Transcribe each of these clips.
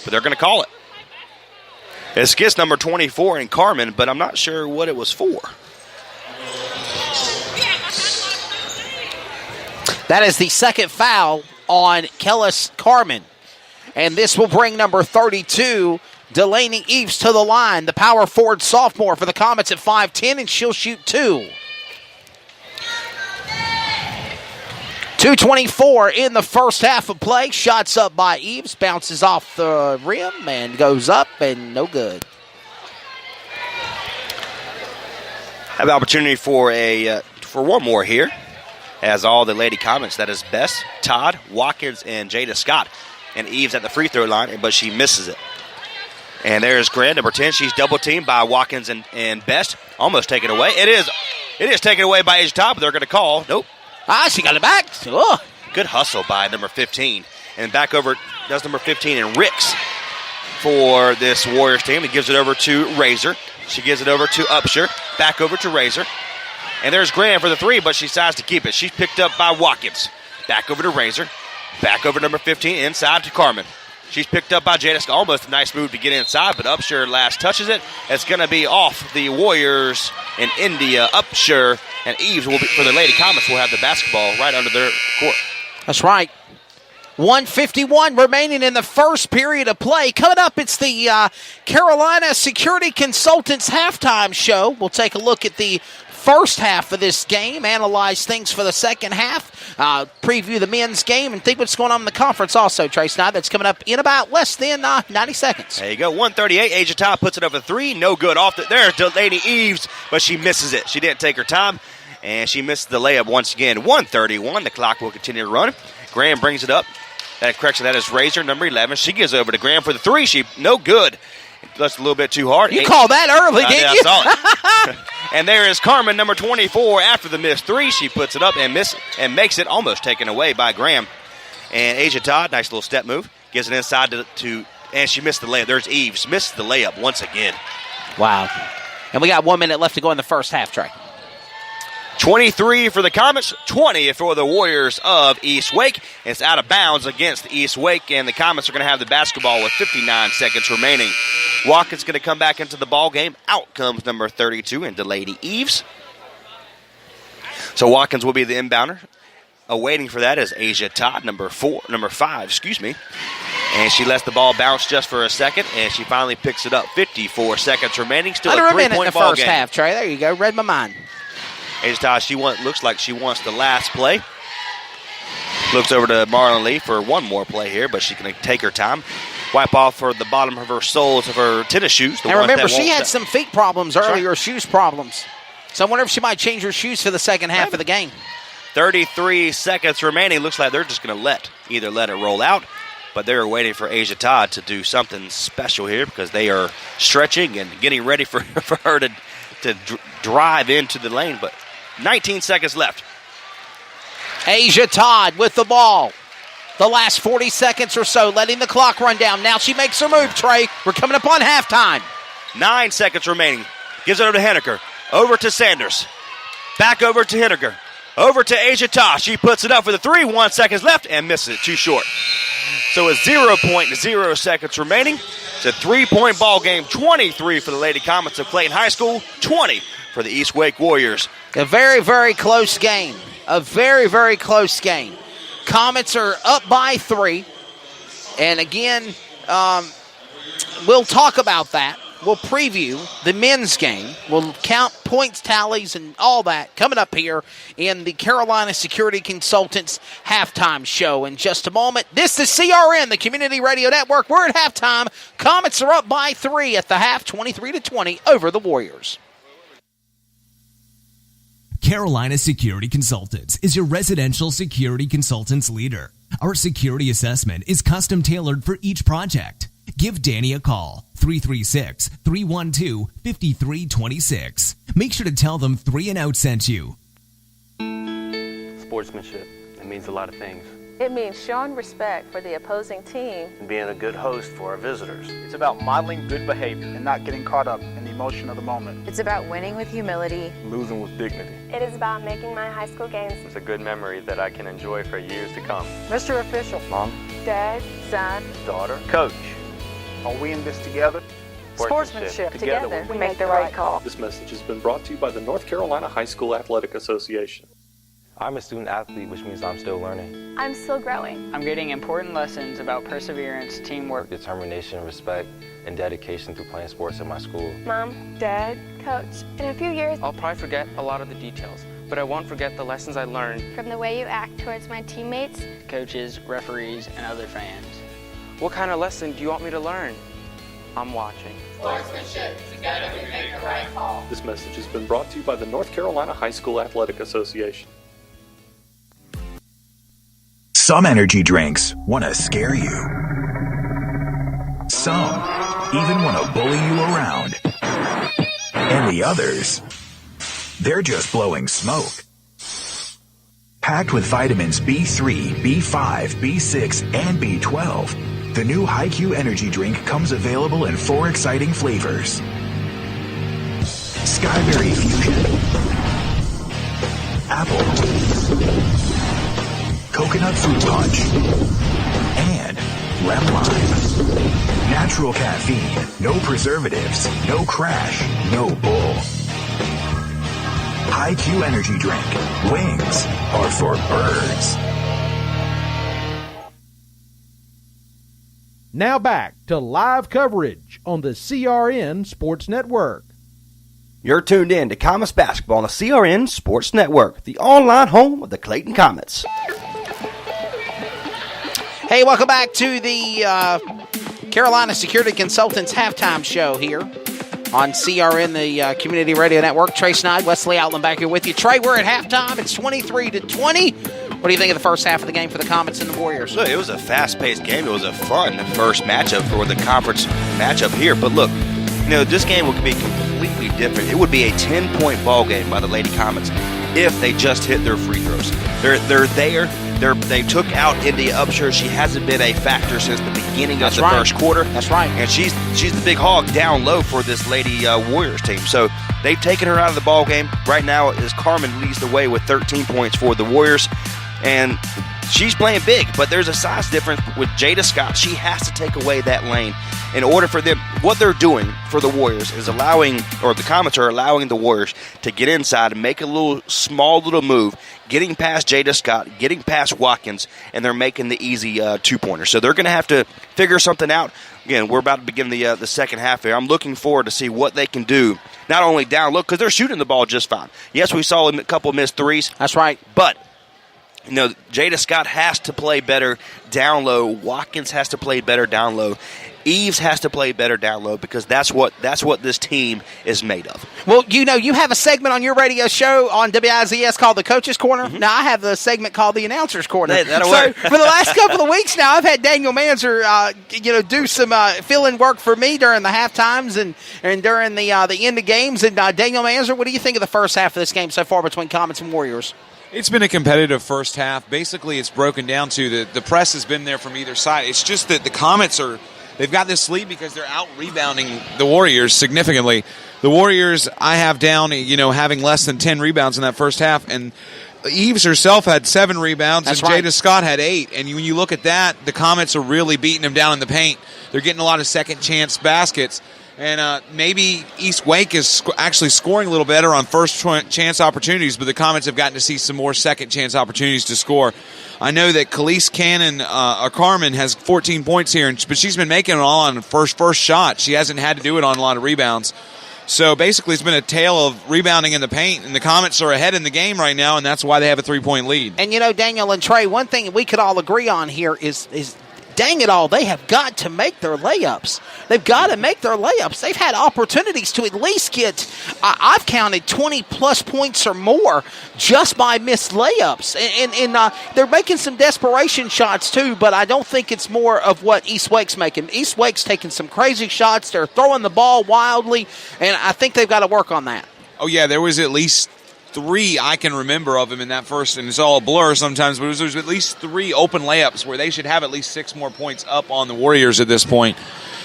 but they're going to call it. It's against number 24 in Carmen, but I'm not sure what it was for. That is the second foul on Kellis Carmen. And this will bring number 32, Delaney Eves, to the line. The power forward sophomore for the Comets at 5'10", and she'll shoot 2. 2:24 in the first half of play. Shots up by Eves, bounces off the rim and goes up and no good. Have the opportunity for one more here. As all the Lady Comets, that is Best, Todd, Watkins, and Jada Scott. And Eves at the free throw line, but she misses it. And there's Grant, number 10. She's double teamed by Watkins and Best. Almost taken away. It is taken away by Asia Todd, but they're going to call. Nope. She got it back. Oh. Good hustle by number 15. And back over does number 15 and Ricks for this Warriors team. He gives it over to Razor. She gives it over to Upshur. Back over to Razor. And there's Grant for the 3, but she decides to keep it. She's picked up by Watkins. Back over to Razor. Back over to number 15, inside to Carmen. She's picked up by Jada. Almost a nice move to get inside, but Upshur last touches it. It's going to be off the Warriors in India. Upshur and Eves will be, for the Lady Comets, will have the basketball right under their court. That's right. 1:51 remaining in the first period of play. Coming up, it's the Carolina Security Consultants halftime show. We'll take a look at the first half of this game, analyze things for the second half, preview the men's game, and think what's going on in the conference also, Trace. Now that's coming up in about less than 90 seconds. There you go. 138. Asia Todd puts it over 3. No good. There's Delaney Eves, but she misses it. She didn't take her time, and she missed the layup once again. 131. The clock will continue to run. Graham brings it up. That is Razor, number 11. She gives over to Graham for the 3. No good. That's a little bit too hard. You called that early, didn't you? I saw it. And there is Carmen, number 24. After the missed 3, she puts it up and makes it, almost taken away by Graham. And Asia Todd, nice little step move, gives it inside to and she missed the layup. There's Eves, missed the layup once again. Wow. And we got 1 minute left to go in the first half, Trey. 23 for the Comets, 20 for the Warriors of East Wake. It's out of bounds against East Wake, and the Comets are going to have the basketball with 59 seconds remaining. Watkins going to come back into the ball game. Out comes number 32 and Delaney Eves. So Watkins will be the inbounder. Awaiting for that is Asia Todd, number 5, And she lets the ball bounce just for a second, and she finally picks it up. 54 seconds remaining. Still Under a 3-point minute in the ball first game. half, Trey. There you go. Read my mind. Asia Todd, looks like she wants the last play. Looks over to Marlon Lee for one more play here, but she can take her time. Wipe off for the bottom of her soles of her tennis shoes. And remember, she had some feet problems earlier, shoes problems. So I wonder if she might change her shoes for the second half of the game. 33 seconds remaining. Looks like they're just going to either let it roll out, but they're waiting for Asia Todd to do something special here because they are stretching and getting ready for her to drive into the lane. But 19 seconds left. Asia Todd with the ball. The last 40 seconds or so, letting the clock run down. Now she makes her move, Trey. We're coming up on halftime. 9 seconds remaining. Gives it over to Henniker. Over to Sanders. Back over to Henniker. Over to Asia Todd. She puts it up for the 3. 1 second left and misses it. Too short. So it's 0.0 seconds remaining. It's a 3-point ball game. 23 for the Lady Comets of Clayton High School. 20 for the East Wake Warriors. A very, very close game. A very, very close game. Comets are up by 3. And again, we'll talk about that. We'll preview the men's game. We'll count points tallies and all that coming up here in the Carolina Security Consultants halftime show in just a moment. This is CRN, the Community Radio Network. We're at halftime. Comets are up by 3 at the half, 23-20 over the Warriors. Carolina Security Consultants is your residential security consultants leader. Our security assessment is custom tailored for each project. Give Danny a call, 336-312-5326. Make sure to tell them 3 and Out sent you. Sportsmanship, it means a lot of things. It means showing respect for the opposing team And being a good host for our visitors. It's about modeling good behavior and not getting caught up in the emotion of the moment. It's about winning with humility. Losing with dignity. It is about making my high school games. It's a good memory that I can enjoy for years to come. Mr. Official. Mom. Dad, son, Daughter. Coach. Are we in this together? Sportsmanship. Together, we make the right call. This message has been brought to you by the North Carolina High School Athletic Association. I'm a student athlete, which means I'm still learning. I'm still growing. I'm getting important lessons about perseverance, teamwork, Determination, respect, and dedication through playing sports at my school. Mom, Dad, Coach, in a few years, I'll probably forget a lot of the details, but I won't forget the lessons I learned from the way you act towards my teammates, coaches, referees, and other fans. What kind of lesson do you want me to learn? I'm watching. Sportsmanship. Together we make the right call. This message has been brought to you by the North Carolina High School Athletic Association. Some energy drinks want to scare you. Some even want to bully you around. And the others, they're just blowing smoke. Packed with vitamins B3, B5, B6, and B12, the new HiQ energy drink comes available in 4 exciting flavors. Skyberry Fusion, Apple, Coconut Fruit Punch, and Lemon Lime. Natural caffeine, no preservatives, no crash, no bull. HiQ energy drink. Wings are for birds. Now back to live coverage on the CRN Sports Network. You're tuned in to Comets Basketball on the CRN Sports Network, the online home of the Clayton Comets. Hey, welcome back to the Carolina Security Consultants halftime show here on CRN, the Community Radio Network. Trey Sneyd, Wesley Outland back here with you. Trey, we're at halftime. It's 23-20. What do you think of the first half of the game for the Comets and the Warriors? Look, it was a fast-paced game. It was a fun first matchup for the conference matchup here. But look, this game would be completely different. It would be a 10-point ball game by the Lady Comets if they just hit their free throws. They're there. They took out India Upshur. She hasn't been a factor since the beginning of the first quarter. That's right. And she's the big hog down low for this Lady Warriors team. So they've taken her out of the ball game. Right now, as Carmen leads the way with 13 points for the Warriors. And she's playing big, but there's a size difference with Jada Scott. She has to take away that lane in order for them. What they're doing for the Warriors is the Comets are allowing the Warriors to get inside and make a small little move, getting past Jada Scott, getting past Watkins, and they're making the easy two-pointer. So they're going to have to figure something out. Again, we're about to begin the second half here. I'm looking forward to see what they can do, not only down low, because they're shooting the ball just fine. Yes, we saw a couple missed threes. That's right. But Jada Scott has to play better down low. Watkins has to play better down low. Eves has to play better down low because that's what this team is made of. Well, you have a segment on your radio show on WIZS called the Coach's Corner. Mm-hmm. Now I have the segment called the Announcer's Corner. That'll work. For the last couple of weeks now, I've had Daniel Manzer, do some fill-in work for me during the half times and during the end of games. And Daniel Manzer, what do you think of the first half of this game so far between Comets and Warriors? It's been a competitive first half. Basically, it's broken down to the press has been there from either side. It's just that the Comets they've got this lead because they're out rebounding the Warriors significantly. The Warriors, I have down, having less than 10 rebounds in that first half, and Eves herself had 7 rebounds, and Jada Scott had 8. And when you look at that, the Comets are really beating them down in the paint. They're getting a lot of second chance baskets. And maybe East Wake is actually scoring a little better on first chance opportunities, but the Comets have gotten to see some more second chance opportunities to score. I know that Khalees Carmen has 14 points here, but she's been making it all on the first shot. She hasn't had to do it on a lot of rebounds. So basically it's been a tale of rebounding in the paint, and the Comets are ahead in the game right now, and that's why they have a 3-point lead. And, Daniel and Trey, one thing we could all agree on here is dang it all, they have got to make their layups. They've got to make their layups. They've had opportunities to at least get, I've counted 20-plus points or more just by missed layups. And they're making some desperation shots, too, but I don't think it's more of what East Wake's making. East Wake's taking some crazy shots. They're throwing the ball wildly, and I think they've got to work on that. Oh, yeah, there was at least 3 I can remember of them in that first, and it's all a blur sometimes, but there's at least 3 open layups where they should have at least 6 more points up on the Warriors at this point.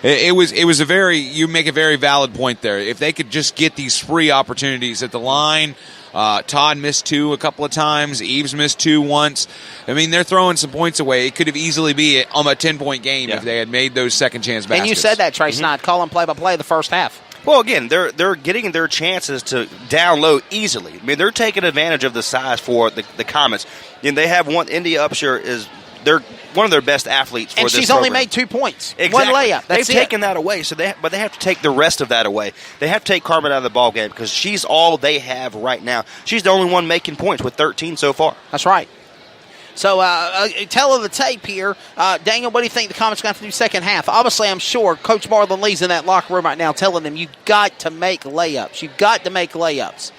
It was you make a very valid point there. If they could just get these free opportunities at the line, Todd missed 2 a couple of times. Eves missed 2 once. I mean, they're throwing some points away. It could have easily been on a 10-point game if they had made those second-chance baskets. And you said that, Trace Knight, calling play-by-play the first half. Well, again, they're getting their chances to down low easily. I mean, they're taking advantage of the size for the Comets. And they have one. India Upshur they're one of their best athletes for and this she's program. only made 2 points. Exactly. One layup. They've taken that away, but they have to take the rest of that away. They have to take Carmen out of the ball game because she's all they have right now. She's the only one making points with 13 so far. That's right. So, tell of the tape here. Daniel, what do you think the Comets going to have to do second half? Obviously, I'm sure Coach Marlon Lee's in that locker room right now telling them, you've got to make layups. You've got to make layups.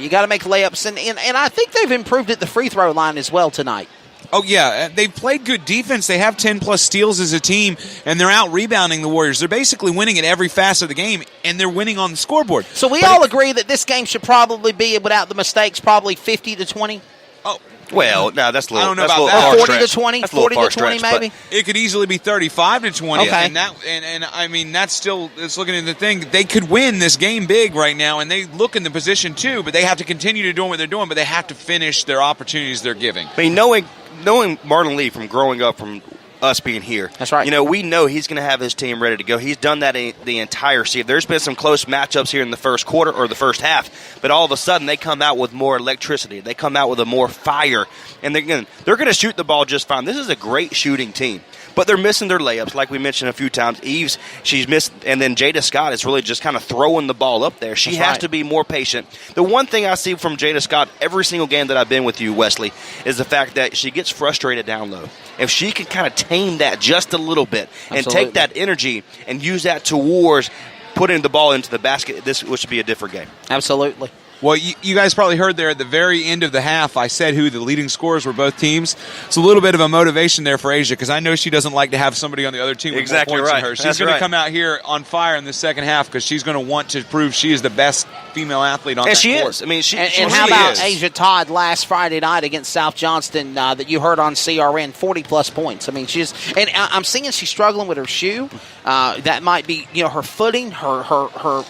You got to make layups. And I think they've improved at the free throw line as well tonight. Oh, yeah. They've played good defense. They have 10-plus steals as a team, and they're out-rebounding the Warriors. They're basically winning at every facet of the game, and they're winning on the scoreboard. So we all agree that this game should probably be, without the mistakes, probably 50-20? Oh, well, no, that's a little. I don't know that's about a little that. 40-20, 40-20 maybe. It could easily be 35-20. Okay. And I mean that's still it's looking at the thing. They could win this game big right now, and they look in the position too. But they have to continue to do what they're doing. But they have to finish their opportunities they're giving. I mean, knowing Marlon Lee from growing up from us being here. That's right. We know he's going to have his team ready to go. He's done that the entire season. There's been some close matchups here in the first quarter or the first half, but all of a sudden they come out with more electricity. They come out with a more fire, and they're going to shoot the ball just fine. This is a great shooting team, but they're missing their layups, like we mentioned a few times. Eves, she's missed, and then Jada Scott is really just kind of throwing the ball up there. She has to be more patient. The one thing I see from Jada Scott every single game that I've been with you, Wesley, is the fact that she gets frustrated down low. If she can kind of tame that just a little bit and take that energy and use that towards putting the ball into the basket, this should be a different game. Absolutely. Well, you guys probably heard there at the very end of the half, I said who the leading scorers were both teams. It's a little bit of a motivation there for Asia because I know she doesn't like to have somebody on the other team with more points than her. She's going to come out here on fire in the second half because she's going to want to prove she is the best female athlete on that court. And she is. I mean, and how about Asia Todd last Friday night against South Johnston that you heard on CRN, 40-plus points. I mean, I'm seeing she's struggling with her shoe. That might be, her footing, her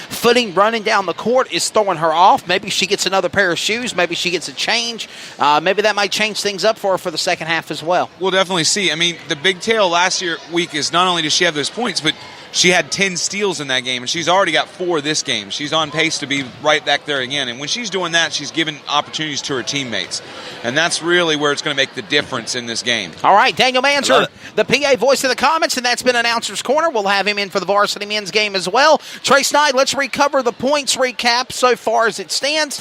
footing running down the court is throwing her off. Maybe she gets another pair of shoes. Maybe she gets a change. Maybe that might change things up for her for the second half as well. We'll definitely see. I mean, the big tale last week is not only does she have those points, but she had 10 steals in that game, and she's already got 4 this game. She's on pace to be right back there again. And when she's doing that, she's giving opportunities to her teammates. And that's really where it's going to make the difference in this game. All right, Daniel Manzer, the PA voice of the Comets, and that's been Announcer's Corner. We'll have him in for the varsity men's game as well. Trace Knight, let's recover the points recap so far as it stands.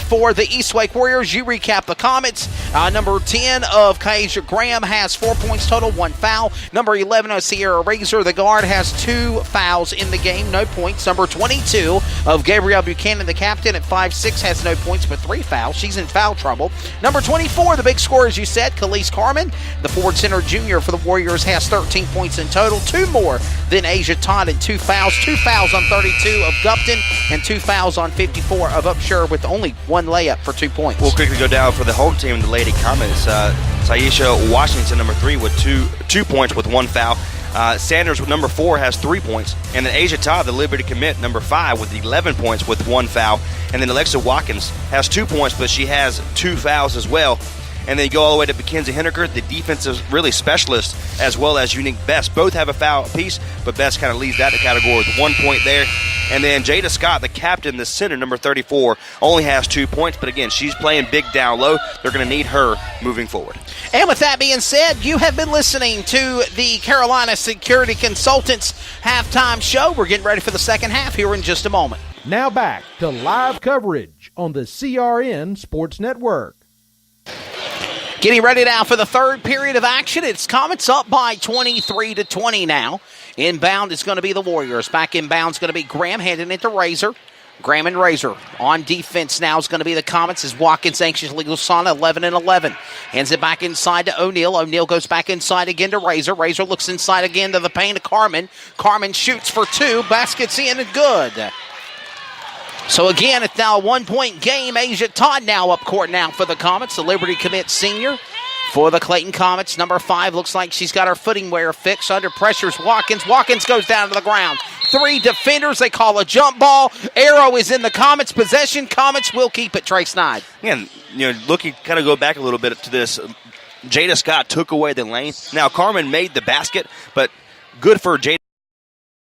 For the East Wake Warriors, you recap the Comets. Number 10 of Kaisha Graham has 4 points total, 1 foul. Number 11 of Sierra Razor, the guard, has 2 fouls in the game, no points. Number 22 of Gabrielle Buchanan, the captain, at 5'6", has no points but 3 fouls. She's in foul trouble. Number 24, the big scorer, as you said, Khalees Carmen, the forward center junior for the Warriors, has 13 points in total, 2 more than Asia Todd, and 2 fouls. 2 fouls on 32 of Gupton, and 2 fouls on 54 of Upshur, with only 1 layup for 2 points. We'll quickly go down for the home team, the Lady Comets. Taisha Washington, number 3, with 2 points with 1 foul. Sanders with number 4 has 3 points. And then Asia Todd, the Liberty commit, number 5 with 11 points with 1 foul. And then Alexa Watkins has 2 points, but she has 2 fouls as well. And then you go all the way to Mackenzie Henniker, the defensive really specialist, as well as Unique Best. Both have a foul apiece, but Best kind of leads that category with 1 point there. And then Jada Scott, the captain, the center, number 34, only has 2 points. But again, she's playing big down low. They're going to need her moving forward. And with that being said, you have been listening to the Carolina Security Consultants halftime show. We're getting ready for the second half here in just a moment. Now back to live coverage on the CRN Sports Network. Getting ready now for the third period of action. It's Comets up by 23-20 now. Inbound is going to be the Warriors. Back inbound is going to be Graham, handing it to Razor. Graham and Razor. On defense now is going to be the Comets as Watkins anxiously goes on 11-11. Hands it back inside to O'Neal. O'Neal goes back inside again to Razor. Razor looks inside again to the paint to Carmen. Carmen shoots for 2. Baskets in and good. So again, it's now a 1-point game. Asia Todd now up court now for the Comets. The Liberty commit senior for the Clayton Comets. Number 5 looks like she's got her footing wear fixed. Under pressure is Watkins. Watkins goes down to the ground. three defenders. They call a jump ball. Arrow is in the Comets' possession. Comets will keep it, Trey Snide. Again, looking, kind of go back a little bit to this. Jada Scott took away the lane. Now, Carmen made the basket, but good for Jada